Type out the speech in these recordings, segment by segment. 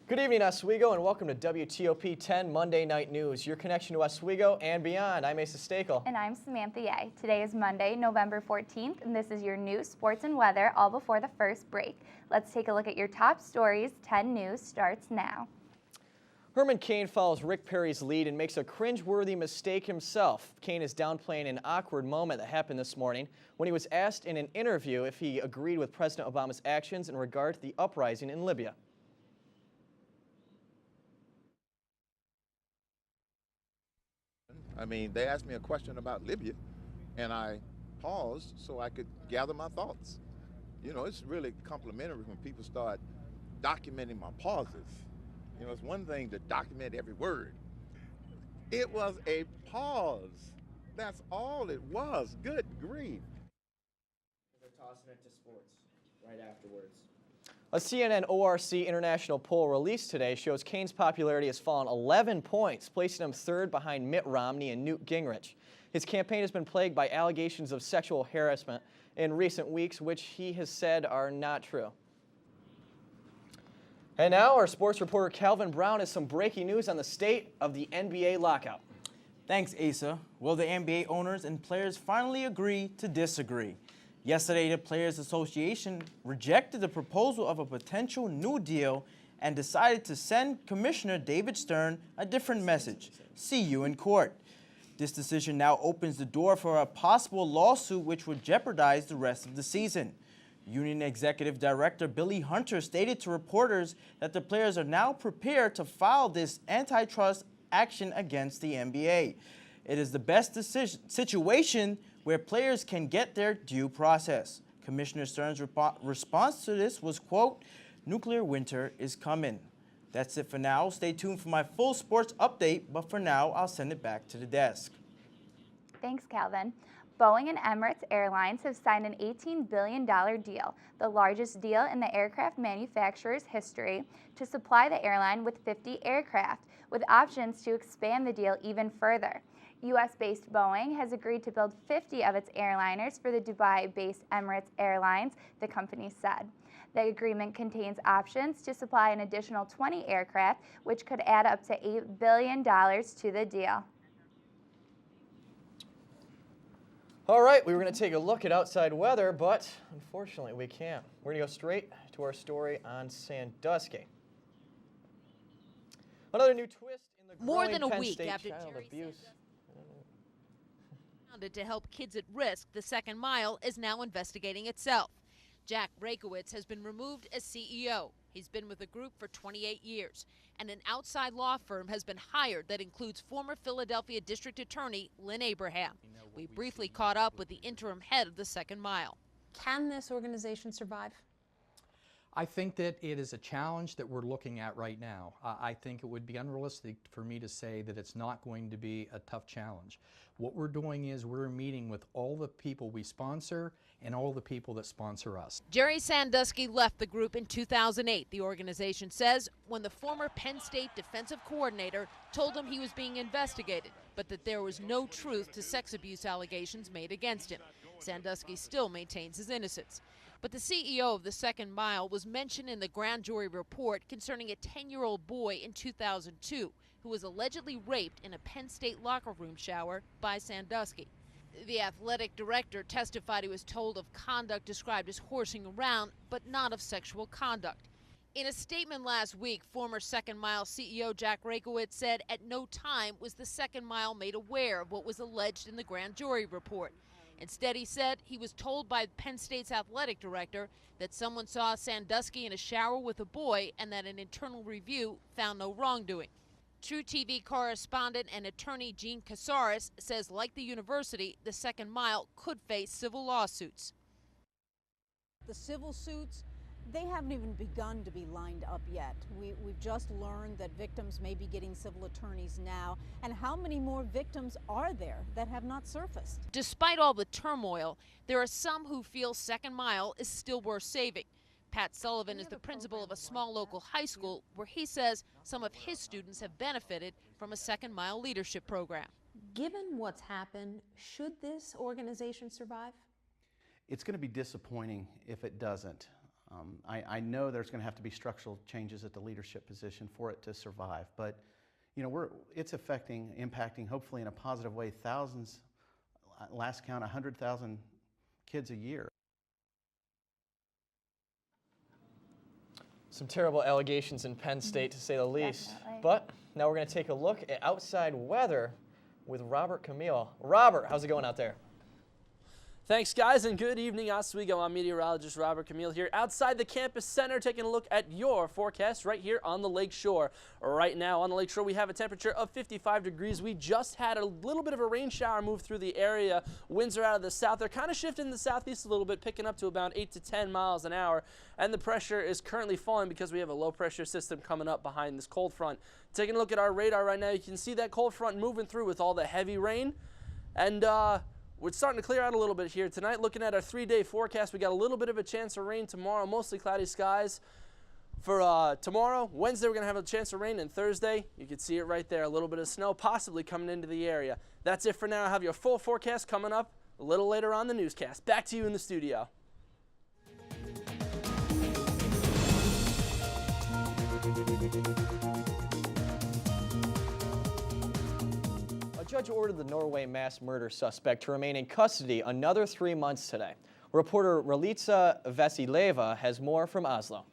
Good evening, Oswego, and welcome to WTOP 10 Monday Night News, your connection to Oswego and beyond. I'm Asa Stakel. And I'm Samantha Ye. Today is Monday, November 14th, and this is your news, sports, and weather all before the first break. Let's take a look at your top stories. 10 News starts now. Herman Cain follows Rick Perry's lead and makes a cringe-worthy mistake himself. Cain is downplaying an awkward moment that happened this morning when he was asked in an interview if he agreed with President Obama's actions in regard to the uprising in Libya. I mean, they asked me a question about Libya, and I paused so I could gather my thoughts. You know, it's really complimentary when people start documenting my pauses. You know, it's one thing to document every word. It was a pause. That's all it was. Good grief. They're tossing it to sports right afterwards. A CNN ORC international poll released today shows Cain's popularity has fallen 11 points, placing him third behind Mitt Romney and Newt Gingrich. His campaign has been plagued by allegations of sexual harassment in recent weeks, which he has said are not true. And now our sports reporter Calvin Brown has some breaking news on the state of the NBA lockout. Thanks, Asa. Well, the NBA owners and players finally agreed to disagree. Yesterday, the Players Association rejected the proposal of a potential new deal and decided to send Commissioner David Stern a different message: see you in court. This decision now opens the door for a possible lawsuit which would jeopardize the rest of the season. Union Executive Director Billy Hunter stated to reporters that the players are now prepared to file this antitrust action against the NBA. It is the best situation where players can get their due process. Commissioner Stern's response to this was, quote, "Nuclear winter is coming." That's it for now. Stay tuned for my full sports update, but for now, I'll send it back to the desk. Thanks, Calvin. Boeing and Emirates Airlines have signed an $18 billion deal, the largest deal in the aircraft manufacturer's history, to supply the airline with 50 aircraft, with options to expand the deal even further. U.S.-based Boeing has agreed to build 50 of its airliners for the Dubai-based Emirates Airlines, the company said. The agreement contains options to supply an additional 20 aircraft, which could add up to $8 billion to the deal. All right, we were going to take a look at outside weather, but unfortunately we can't. We're going to go straight to our story on Sandusky. Another new twist in the More growing than a Penn week State after child Jerry abuse. Founded to help kids at risk, the Second Mile is now investigating itself. Jack Rakowitz has been removed as CEO. He's been with the group for 28 years, and an outside law firm has been hired that includes former Philadelphia District Attorney Lynn Abraham. We briefly caught up with the interim head of the Second Mile. Can this organization survive? I think that it is a challenge that we're looking at right now. I think it would be unrealistic for me to say that it's not going to be a tough challenge. What we're doing is we're meeting with all the people we sponsor and all the people that sponsor us. Jerry Sandusky left the group in 2008, the organization says, when the former Penn State defensive coordinator told him he was being investigated, but that there was no truth to sex abuse allegations made against him. Sandusky still maintains his innocence. But the CEO of the Second Mile was mentioned in the grand jury report concerning a 10-year-old boy in 2002 who was allegedly raped in a Penn State locker room shower by Sandusky. The athletic director testified he was told of conduct described as horsing around, but not of sexual conduct. In a statement last week, former Second Mile CEO Jack Rakowitz said at no time was the Second Mile made aware of what was alleged in the grand jury report. Instead, he said he was told by Penn State's athletic director that someone saw Sandusky in a shower with a boy and that an internal review found no wrongdoing. True TV correspondent and attorney Gene Casares says, like the university, the Second Mile could face civil lawsuits. The civil suits They haven't even begun to be lined up yet. We've just learned that victims may be getting civil attorneys now. And how many more victims are there that have not surfaced? Despite all the turmoil, there are some who feel Second Mile is still worth saving. Pat Sullivan is the principal of a small local high school where he says some of his students have benefited from a Second Mile leadership program. Given what's happened, should this organization survive? It's going to be disappointing if it doesn't. I know there's going to have to be structural changes at the leadership position for it to survive, but you know, it's impacting hopefully in a positive way thousands, last count 100,000 kids a year. Some terrible allegations in Penn State, to say the least. Definitely. But now we're going to take a look at outside weather with Robert Camille. Robert, how's it going out there? Thanks, guys, and good evening, Oswego. I'm meteorologist Robert Camille here outside the campus center, taking a look at your forecast right here on the lake shore. Right now on the lake shore, we have a temperature of 55 degrees. We just had a little bit of a rain shower move through the area. Winds are out of the south. They're kind of shifting to the southeast a little bit, picking up to about 8 to 10 miles an hour. And the pressure is currently falling because we have a low pressure system coming up behind this cold front. Taking a look at our radar right now, you can see that cold front moving through with all the heavy rain. And we're starting to clear out a little bit here tonight. Looking at our 3-day forecast, we got a little bit of a chance of rain tomorrow, mostly cloudy skies. For tomorrow, Wednesday, we're going to have a chance of rain, and Thursday, you can see it right there, a little bit of snow possibly coming into the area. That's it for now. I have your full forecast coming up a little later on the newscast. Back to you in the studio. A judge ordered the Norway mass murder suspect to remain in custody another 3 months today. Reporter Relitsa Vasileva has more from Oslo.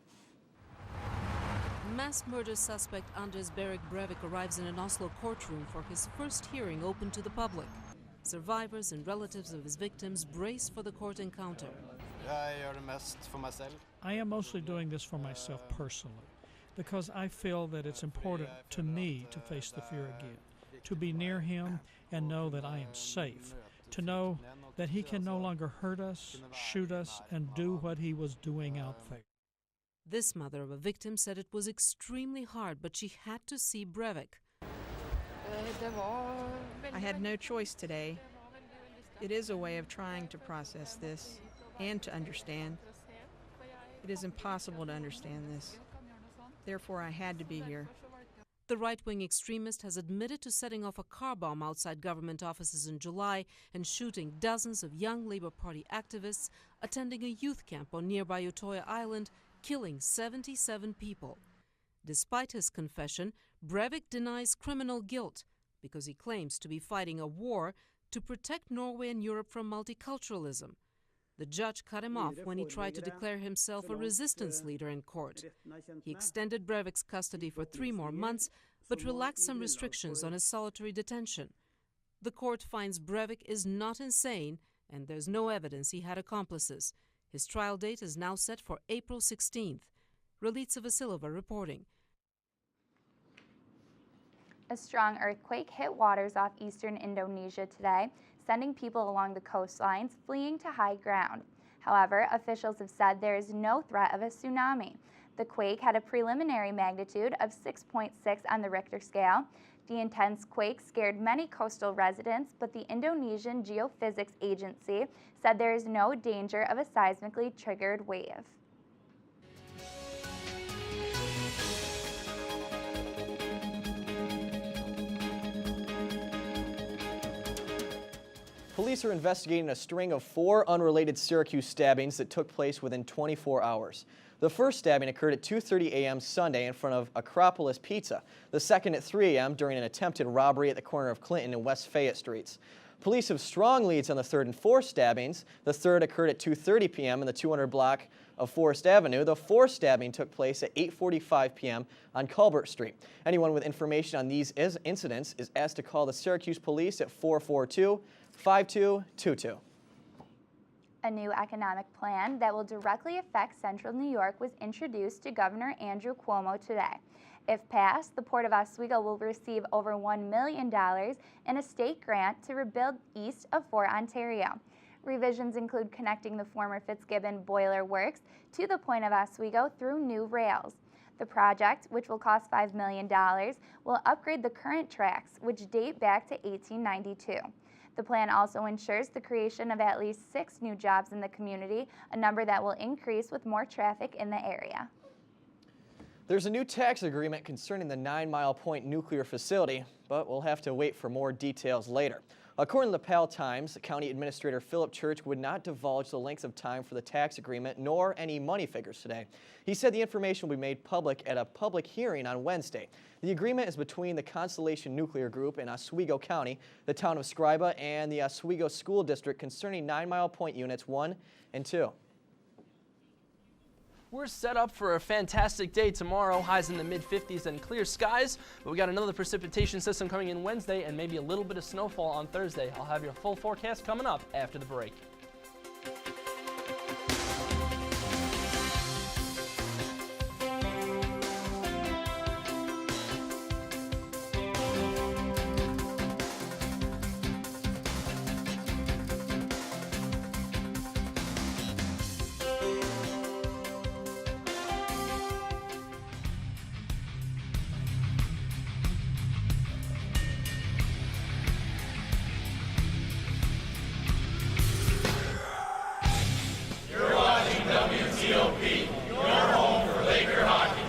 Mass murder suspect Anders Behring Breivik arrives in an Oslo courtroom for his first hearing open to the public. Survivors and relatives of his victims brace for the court encounter. I am mostly doing this for myself personally, because I feel that it's important to me to face the fear again, to be near him and know that I am safe, to know that he can no longer hurt us, shoot us, and do what he was doing out there. This mother of a victim said it was extremely hard, but she had to see Breivik. I had no choice today. It is a way of trying to process this and to understand. It is impossible to understand this. Therefore, I had to be here. The right-wing extremist has admitted to setting off a car bomb outside government offices in July and shooting dozens of young Labour Party activists attending a youth camp on nearby Utoya Island, killing 77 people. Despite his confession, Breivik denies criminal guilt because he claims to be fighting a war to protect Norway and Europe from multiculturalism. The judge cut him off when he tried to declare himself a resistance leader in court. He extended Breivik's custody for 3 more months, but relaxed some restrictions on his solitary detention. The court finds Breivik is not insane, and there's no evidence he had accomplices. His trial date is now set for April 16th. Relitsa Vasileva reporting. A strong earthquake hit waters off eastern Indonesia today, sending people along the coastlines fleeing to high ground. However, officials have said there is no threat of a tsunami. The quake had a preliminary magnitude of 6.6 on the Richter scale. The intense quake scared many coastal residents, but the Indonesian Geophysics Agency said there is no danger of a seismically triggered wave. Police are investigating a string of 4 unrelated Syracuse stabbings that took place within 24 hours. The first stabbing occurred at 2:30 a.m. Sunday in front of Acropolis Pizza. The second at 3 a.m. during an attempted robbery at the corner of Clinton and West Fayette Streets. Police have strong leads on the third and fourth stabbings. The third occurred at 2:30 p.m. in the 200 block of Forest Avenue. The fourth stabbing took place at 8:45 p.m. on Culbert Street. Anyone with information on these incidents is asked to call the Syracuse Police at 442-5222. A new economic plan that will directly affect Central New York was introduced to Governor Andrew Cuomo today. If passed, the Port of Oswego will receive over $1 million in a state grant to rebuild east of Fort Ontario. Revisions include connecting the former Fitzgibbon Boiler Works to the point of Oswego through new rails. The project, which will cost $5 million, will upgrade the current tracks, which date back to 1892. The plan also ensures the creation of at least 6 new jobs in the community, a number that will increase with more traffic in the area. There's a new tax agreement concerning the 9 Mile Point nuclear facility, but we'll have to wait for more details later. According to the Pal Times, County Administrator Philip Church would not divulge the length of time for the tax agreement nor any money figures today. He said the information will be made public at a public hearing on Wednesday. The agreement is between the Constellation Nuclear Group in Oswego County, the town of Scriba, and the Oswego School District concerning 9 Mile Point Units 1 and 2. We're set up for a fantastic day tomorrow, highs in the mid-50s and clear skies, but we got another precipitation system coming in Wednesday and maybe a little bit of snowfall on Thursday. I'll have your full forecast coming up after the break. WTOP, your home for Laker hockey.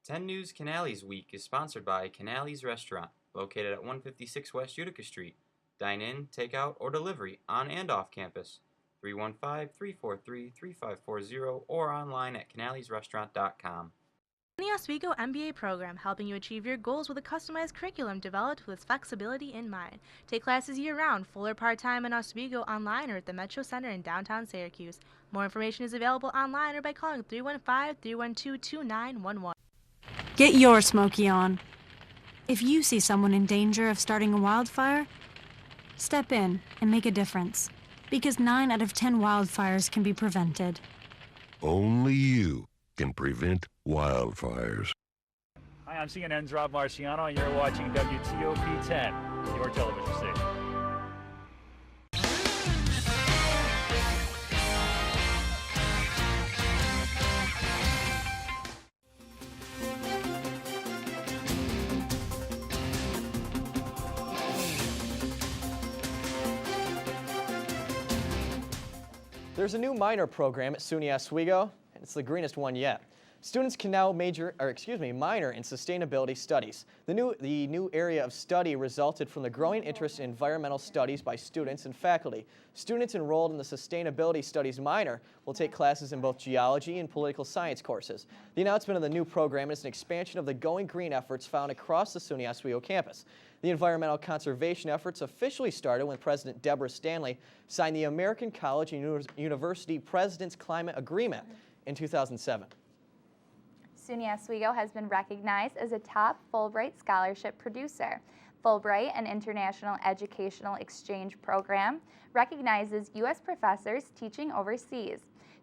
Ten News Canales Week is sponsored by Canales Restaurant, located at 156 West Utica Street. Dine in, take out, or delivery on and off campus. 315-343-3540 or online at canalesrestaurant.com. SUNY Oswego MBA program, helping you achieve your goals with a customized curriculum developed with flexibility in mind. Take classes year-round, full or part-time in Oswego, online or at the Metro Center in downtown Syracuse. More information is available online or by calling 315-312-2911. Get your Smokey on. If you see someone in danger of starting a wildfire, step in and make a difference. Because 9 out of 10 wildfires can be prevented. Only you can prevent wildfires. Hi, I'm CNN's Rob Marciano, and you're watching WTOP 10, your television station. There's a new minor program at SUNY Oswego, and it's the greenest one yet. Students can now minor in sustainability studies. The new area of study resulted from the growing interest in environmental studies by students and faculty. Students enrolled in the sustainability studies minor will take classes in both geology and political science courses. The announcement of the new program is an expansion of the Going Green efforts found across the SUNY Oswego campus. The environmental conservation efforts officially started when President Deborah Stanley signed the American College and University President's Climate Agreement in 2007. SUNY Oswego has been recognized as a top Fulbright scholarship producer. Fulbright, an international educational exchange program, recognizes U.S. professors teaching overseas.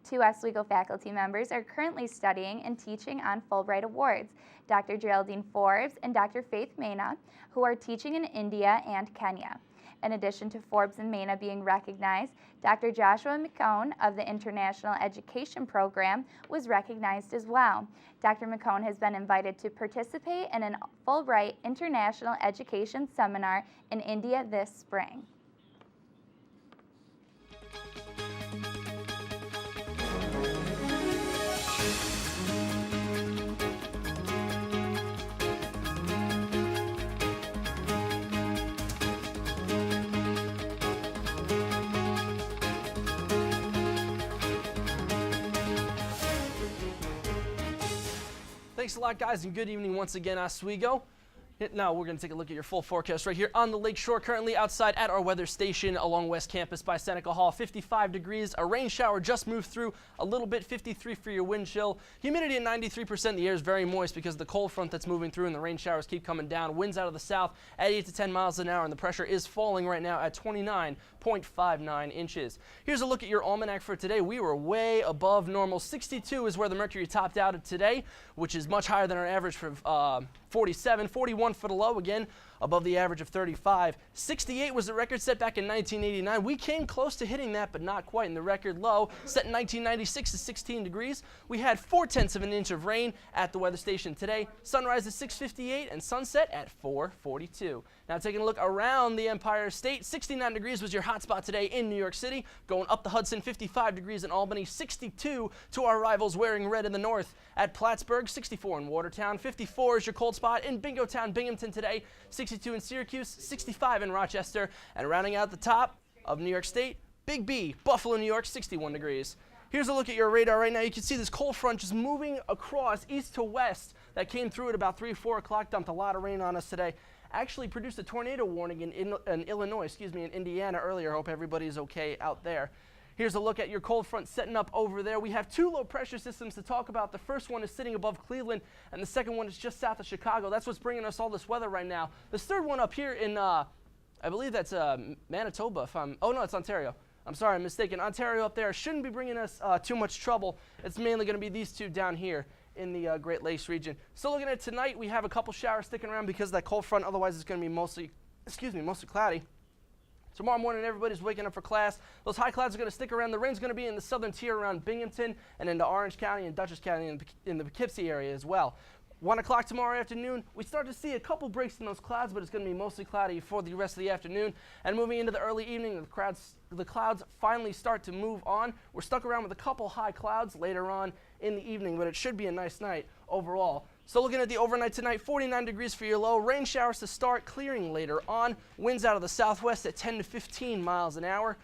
2 Oswego faculty members are currently studying and teaching on Fulbright Awards, Dr. Geraldine Forbes and Dr. Faith Mena, who are teaching in India and Kenya. In addition to Forbes and Mena being recognized, Dr. Joshua McCone of the International Education Program was recognized as well. Dr. McCone has been invited to participate in a Fulbright International Education Seminar in India this spring. Thanks a lot, guys, and good evening once again, Oswego. Now we're going to take a look at your full forecast right here on the lake shore. Currently outside at our weather station along West Campus by Seneca Hall, 55 degrees. A rain shower just moved through a little bit, 53 for your wind chill. Humidity at 93%. The air is very moist because of the cold front that's moving through and the rain showers keep coming down. Winds out of the south at 8 to 10 miles an hour, and the pressure is falling right now at 29.59 inches. Here's a look at your almanac for today. We were way above normal. 62 is where the mercury topped out at today, which is much higher than our average for 47, 41 for the low, again above the average of 35. 68 was the record set back in 1989. We came close to hitting that, but not quite. And the record low set in 1996 is 16 degrees. We had 0.4 of an inch of rain at the weather station today. Sunrise at 6:58 and sunset at 4:42. Now taking a look around the Empire State, 69 degrees was your hot spot today in New York City. Going up the Hudson, 55 degrees in Albany, 62 to our rivals wearing red in the north at Plattsburgh, 64 in Watertown, 54 is your cold spot in Bingotown, Binghamton today, 62 in Syracuse, 65 in Rochester, and rounding out the top of New York State, Big B, Buffalo, New York, 61 degrees. Here's a look at your radar right now. You can see this cold front just moving across east to west that came through at about 3 or 4 o'clock, dumped a lot of rain on us today. Actually produced a tornado warning in Illinois, in Indiana earlier. Hope everybody's okay out there. Here's a look at your cold front setting up over there. We have 2 low pressure systems to talk about. The first one is sitting above Cleveland, and the second one is just south of Chicago. That's what's bringing us all this weather right now. This third one up here in, I believe that's Manitoba. Oh no, it's Ontario. I'm sorry, I'm mistaken. Ontario up there shouldn't be bringing us too much trouble. It's mainly going to be these 2 down here in the Great Lakes region. So looking at tonight, we have a couple showers sticking around because of that cold front. Otherwise, it's going to be mostly cloudy. Tomorrow morning, everybody's waking up for class. Those high clouds are going to stick around. The rain's going to be in the southern tier around Binghamton and into Orange County and Dutchess County in the Poughkeepsie area as well. 1 o'clock tomorrow afternoon, we start to see a couple breaks in those clouds, but it's going to be mostly cloudy for the rest of the afternoon. And moving into the early evening, the clouds finally start to move on. We're stuck around with a couple high clouds later on in the evening, but it should be a nice night overall. So looking at the overnight tonight, 49 degrees for your low. Rain showers to start, clearing later on. Winds out of the southwest at 10 to 15 miles an hour.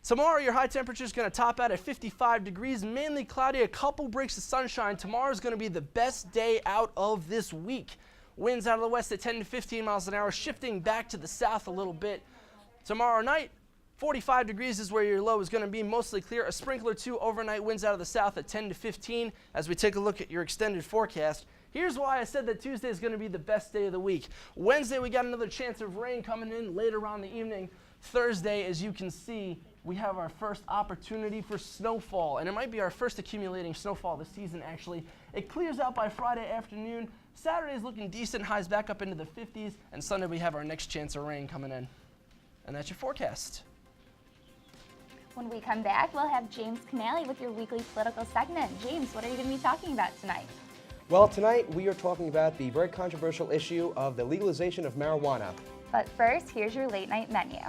Tomorrow, your high temperature is going to top out at 55 degrees, mainly cloudy, a couple breaks of sunshine. Tomorrow is going to be the best day out of this week. Winds out of the west at 10 to 15 miles an hour, shifting back to the south a little bit. Tomorrow night, 45 degrees is where your low is going to be, mostly clear. A sprinkle or 2 overnight, winds out of the south at 10 to 15 as we take a look at your extended forecast. Here's why I said that Tuesday is going to be the best day of the week. Wednesday, we got another chance of rain coming in later on in the evening. Thursday, as you can see, we have our first opportunity for snowfall, and it might be our first accumulating snowfall this season, actually. It clears out by Friday afternoon. Saturday is looking decent, highs back up into the 50s, and Sunday we have our next chance of rain coming in. And that's your forecast. When we come back, we'll have James Canali with your weekly political segment. James, what are you going to be talking about tonight? Well, tonight we are talking about the very controversial issue of the legalization of marijuana. But first, here's your late night menu.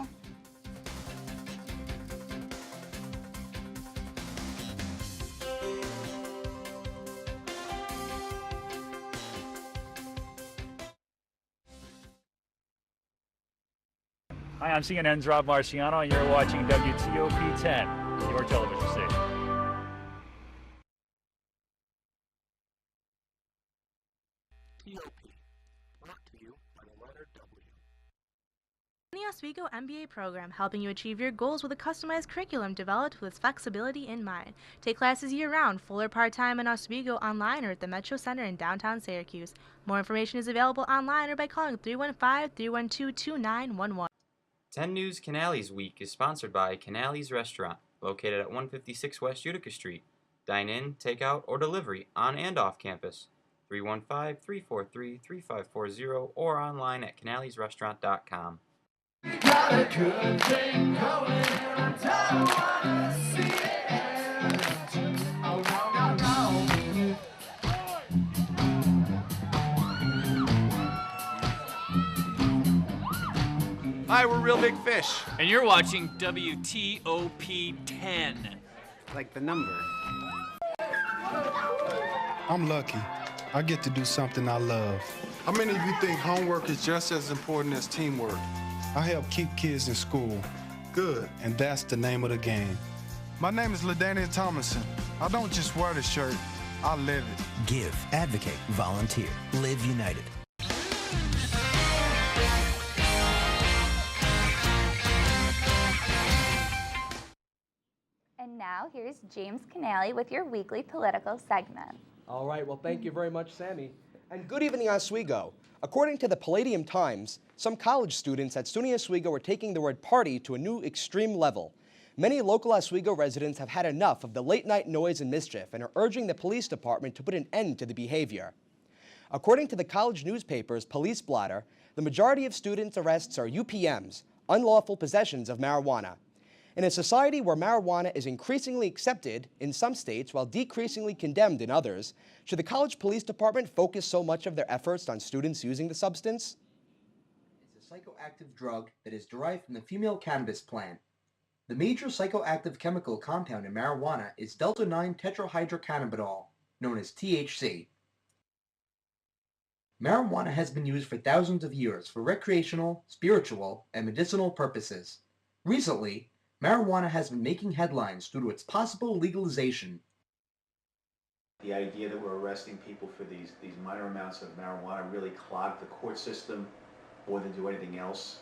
Hi, I'm CNN's Rob Marciano, and you're watching WTOP 10, your television station. WTOP, brought to you by the letter W. SUNY Oswego MBA program, helping you achieve your goals with a customized curriculum developed with flexibility in mind. Take classes year-round, full or part-time in Oswego, online or at the Metro Center in downtown Syracuse. More information is available online or by calling 315-312-2911. 10 News Canales Week is sponsored by Canales Restaurant, located at 156 West Utica Street. Dine in, take out, or delivery on and off campus. 315-343-3540 or online at canalesrestaurant.com. Got a good thing going on town, I wanna see it. Oh, no, no, no. Hi, we're Real Big Fish. And you're watching WTOP 10. Like the number. I'm lucky. I get to do something I love. How many of you think homework is just as important as teamwork? I help keep kids in school. Good. And that's the name of the game. My name is LaDainian Thomason. I don't just wear the shirt, I live it. Give, advocate, volunteer. Live United. now, here's James Canali with your weekly political segment. All right, well, thank you very much, Sammy. And good evening, Oswego. According to the Palladium Times, some college students at SUNY Oswego are taking the word party to a new extreme level. Many local Oswego residents have had enough of the late-night noise and mischief and are urging the police department to put an end to the behavior. According to the college newspaper's Police Blotter, the majority of students' arrests are UPMs, unlawful possessions of marijuana. In a society where marijuana is increasingly accepted in some states while decreasingly condemned in others, should the college police department focus so much of their efforts on students using the substance? It's a psychoactive drug that is derived from the female cannabis plant. The major psychoactive chemical compound in marijuana is delta-9-tetrahydrocannabinol, known as THC. Marijuana has been used for thousands of years for recreational, spiritual, and medicinal purposes. Recently, marijuana has been making headlines due to its possible legalization. The idea that we're arresting people for these minor amounts of marijuana really clog the court system more than do anything else.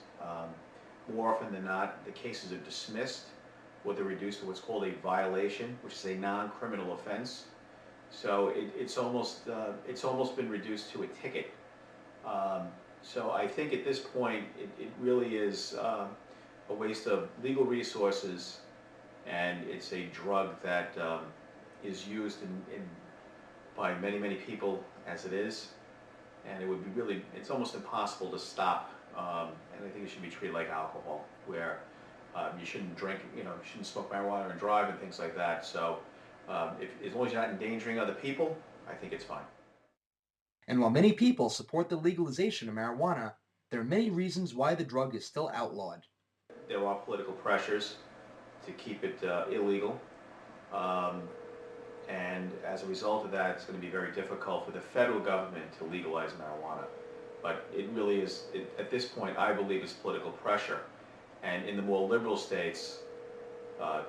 More often than not, the cases are dismissed or they're reduced to what's called a violation, which is a non-criminal offense. So it's almost been reduced to a ticket. So I think at this point it really is a waste of legal resources, and it's a drug that is used by many people as it is, and it would be it's almost impossible to stop. And I think it should be treated like alcohol, where you shouldn't drink, you shouldn't smoke marijuana and drive and things like that. So as long as you're not endangering other people, I think it's fine. And while many people support the legalization of marijuana, there are many reasons why the drug is still outlawed. There are political pressures to keep it illegal, and as a result of that, it's going to be very difficult for the federal government to legalize marijuana. But it really is, at this point, I believe it's political pressure. And in the more liberal states,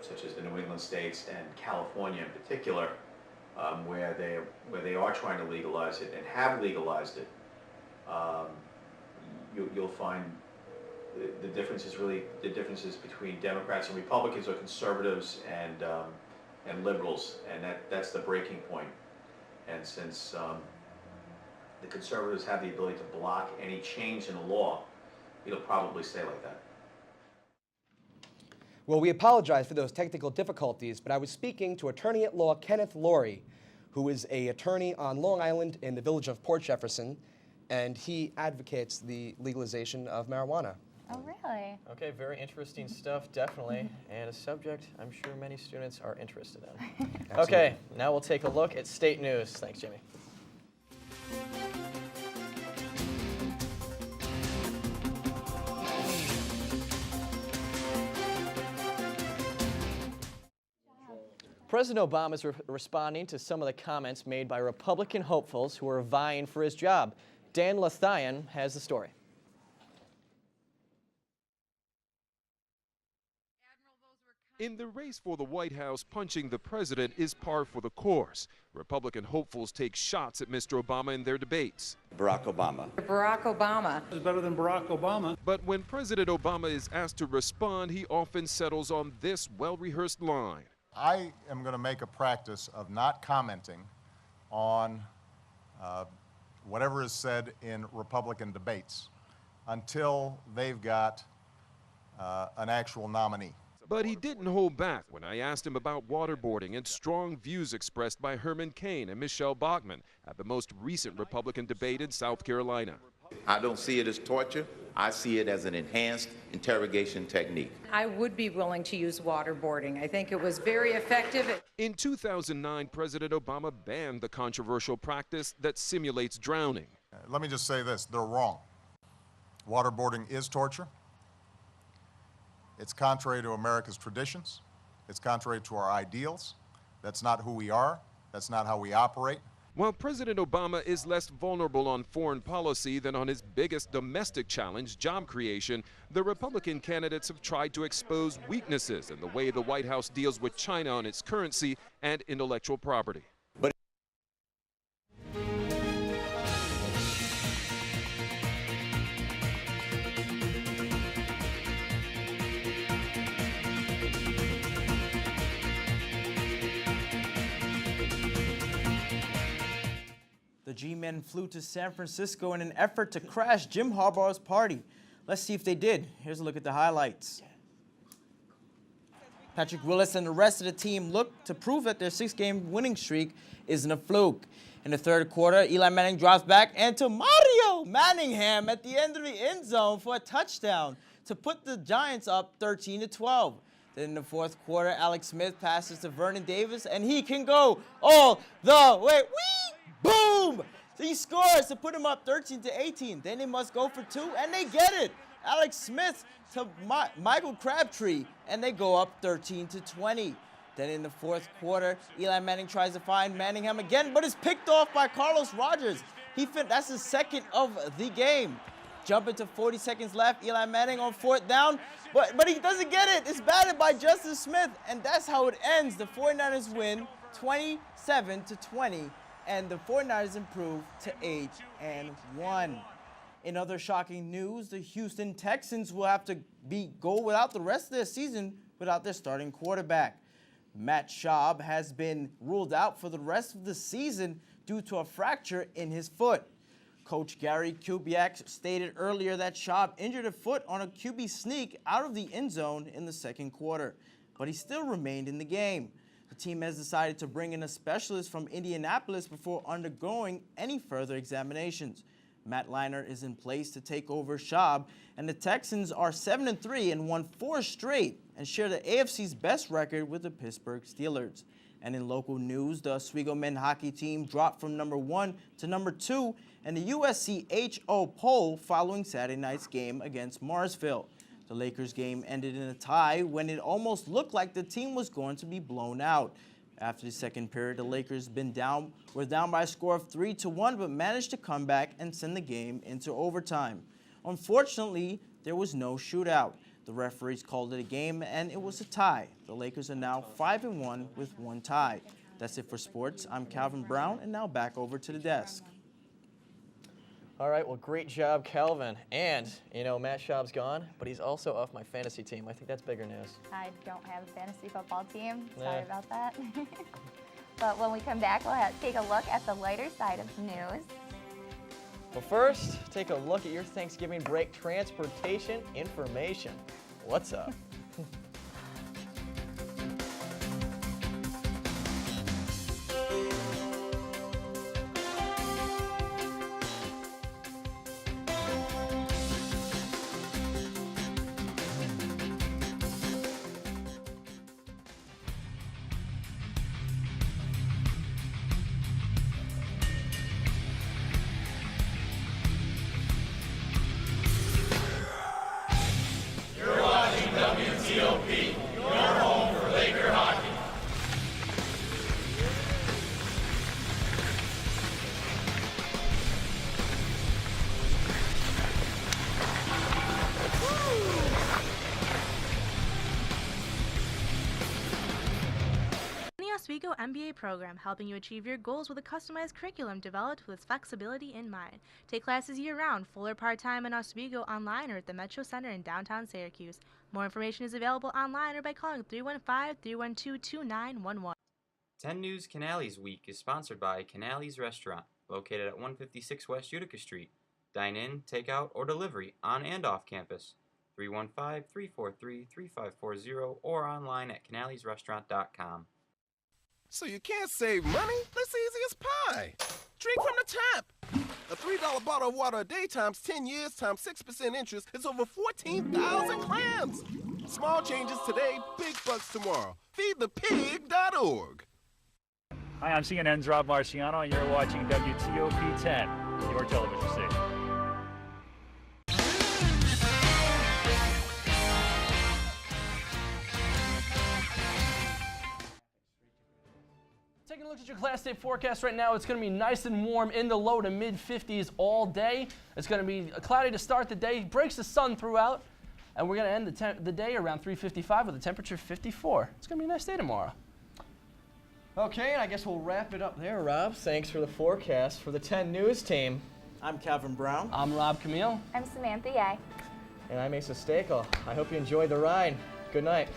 such as the New England states and California in particular, where they are trying to legalize it and have legalized it, you'll find the differences between Democrats and Republicans, or conservatives and liberals, and that's the breaking point. And since the conservatives have the ability to block any change in the law, it'll probably stay like that. Well, we apologize for those technical difficulties, but I was speaking to attorney at law Kenneth Laurie, who is an attorney on Long Island in the village of Port Jefferson, and he advocates the legalization of marijuana. Oh, really? Okay, very interesting stuff, definitely, and a subject I'm sure many students are interested in. Okay, now we'll take a look at state news. Thanks, Jamie. President Obama is responding to some of the comments made by Republican hopefuls who are vying for his job. Dan Lathian has the story. In the race for the White House, punching the president is par for the course. Republican hopefuls take shots at Mr. Obama in their debates. Barack Obama. Barack Obama is better than Barack Obama. But when President Obama is asked to respond, he often settles on this well-rehearsed line. I am going to make a practice of not commenting on whatever is said in Republican debates until they've got an actual nominee. But he didn't hold back when I asked him about waterboarding and strong views expressed by Herman Cain and Michelle Bachmann at the most recent Republican debate in South Carolina. I don't see it as torture. I see it as an enhanced interrogation technique. I would be willing to use waterboarding. I think it was very effective. In 2009, President Obama banned the controversial practice that simulates drowning. Let me just say this, they're wrong. Waterboarding is torture. It's contrary to America's traditions. It's contrary to our ideals. That's not who we are. That's not how we operate. While President Obama is less vulnerable on foreign policy than on his biggest domestic challenge, job creation, the Republican candidates have tried to expose weaknesses in the way the White House deals with China on its currency and intellectual property. men flew to San Francisco in an effort to crash Jim Harbaugh's party. Let's see if they did. Here's a look at the highlights. Patrick Willis and the rest of the team look to prove that their 6-game winning streak isn't a fluke. In the third quarter, Eli Manning drops back and to Mario Manningham at the end of the end zone for a touchdown to put the Giants up 13-12. Then in the fourth quarter, Alex Smith passes to Vernon Davis, and he can go all the way. Boom! So he scores to put him up 13-18. Then they must go for 2, and they get it. Alex Smith to Michael Crabtree, and they go up 13-20. Then in the fourth quarter, Eli Manning tries to find Manningham again, but is picked off by Carlos Rogers. That's his second of the game. Jumping to 40 seconds left, Eli Manning on fourth down, but he doesn't get it. It's batted by Justin Smith, and that's how it ends. The 49ers win 27-20, and the 49ers improve to 8-1. In other shocking news, the Houston Texans will have to go without the rest of their season without their starting quarterback. Matt Schaub has been ruled out for the rest of the season due to a fracture in his foot. Coach Gary Kubiak stated earlier that Schaub injured a foot on a QB sneak out of the end zone in the second quarter, but he still remained in the game. The team has decided to bring in a specialist from Indianapolis before undergoing any further examinations. Matt Leinart is in place to take over Schaub, and the Texans are 7-3 and won 4 straight and share the AFC's best record with the Pittsburgh Steelers. And in local news, the Oswego men's hockey team dropped from number 1 to number 2 in the USCHO poll following Saturday night's game against Marsville. The Lakers game ended in a tie when it almost looked like the team was going to be blown out. After the second period, the Lakers were down by a score of 3-1, but managed to come back and send the game into overtime. Unfortunately, there was no shootout. The referees called it a game, and it was a tie. The Lakers are now 5-1 with 1 tie. That's it for sports. I'm Calvin Brown, and now back over to the desk. All right, well, great job, Calvin. And, Matt Schaub's gone, but he's also off my fantasy team. I think that's bigger news. I don't have a fantasy football team. Sorry about that. But when we come back, we'll take a look at the lighter side of news. Well, first, take a look at your Thanksgiving break transportation information. What's up? WTOP, your home for Laker hockey. SUNY Oswego MBA program, helping you achieve your goals with a customized curriculum developed with flexibility in mind. Take classes year-round, full or part-time in Oswego, online or at the Metro Center in downtown Syracuse. More information is available online or by calling 315-312-2911. 10 News Canales Week is sponsored by Canales Restaurant, located at 156 West Utica Street. Dine in, take out, or delivery on and off campus. 315-343-3540 or online at canalesrestaurant.com. So you can't save money? That's easy as pie. Drink from the tap. A $3 bottle of water a day times 10 years times 6% interest is over 14,000 clams. Small changes today, big bucks tomorrow. Feedthepig.org. Hi, I'm CNN's Rob Marciano, and you're watching WTOP 10, your television station. Taking a look at your Class Day forecast right now, it's going to be nice and warm in the low to mid 50s all day. It's going to be cloudy to start the day, breaks the sun throughout, and we're going to end the day around 3:55 with a temperature of 54. It's going to be a nice day tomorrow. Okay, and I guess we'll wrap it up there, Rob. Thanks for the forecast for the 10 News team. I'm Calvin Brown. I'm Rob Camille. I'm Samantha Yeh. And I'm Asa Stakel. I hope you enjoyed the ride. Good night.